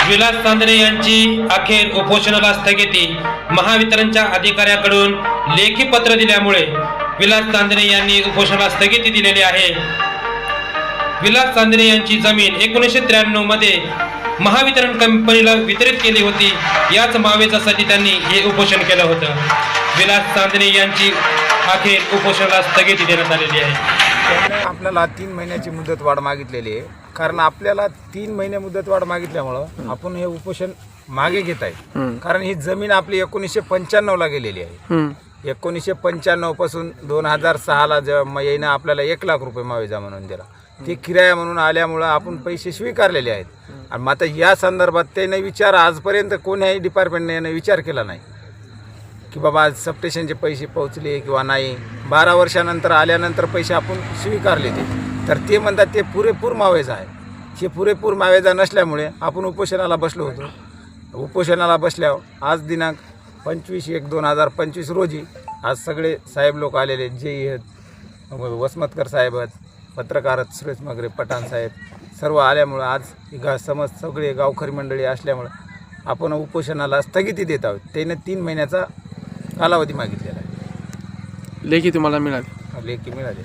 विलास चांदणे यांची अखेर उपोषणाला स्थगिती. महावितरणच्या अधिकाऱ्याकडून लेखी पत्र दिल्यामुळे विलास चांदणे यांनी उपोषणाला स्थगिती दिलेली आहे. विलास चांदणे यांची जमीन 1993 मध्ये महावितरण कंपनीला वितरित केली होती. याच मावेजासाठी त्यांनी हे उपोषण केलं होतं. विलास चांदणे यांची अखेर उपोषणाला स्थगिती देण्यात आलेली आहे. त्यांनी आपल्याला 3 महिन्याची मुदतवाढ मागितलेली आहे. कारण आपल्याला 3 महिने मुदतवाढ मागितल्यामुळं आपण हे उपोषण मागे घेत आहे. कारण ही जमीन आपली 1995ला गेलेली आहे. 1995 पासून 2006ला येईनं आपल्याला 1 लाख रुपये मावेजा म्हणून दिला. ते किराया म्हणून आल्यामुळं आपण पैसे स्वीकारलेले आहेत. आणि आता या संदर्भात त्याने विचार आजपर्यंत कोण्याही डिपार्टमेंटने याने विचार केला नाही की बाबा सबस्टेशनचे पैसे पोहोचले किंवा नाही. 12 वर्षानंतर आल्यानंतर पैसे आपण स्वीकारले तर ते म्हणतात ते पुरेपूर मावेजा आहे. हे पुरेपूर मावेजा नसल्यामुळे आपण उपोषणाला बसलो होतो. उपोषणाला बसल्यावर आज दिनांक 25/1/2025 रोजी आज सगळे साहेब लोक आलेले, जे वसमतकर साहेब आहेत, पत्रकार आहेत, सुरेश मगरे, पठाण साहेब सर्व आल्यामुळं आज सगळे गावकरी मंडळी असल्यामुळं आपण उपोषणाला स्थगिती देत आहोत. त्याने 3 महिन्याचा कालावधी मागितलेला आहे. लेखी तुम्हाला मिळाली? लेखी मिळाले.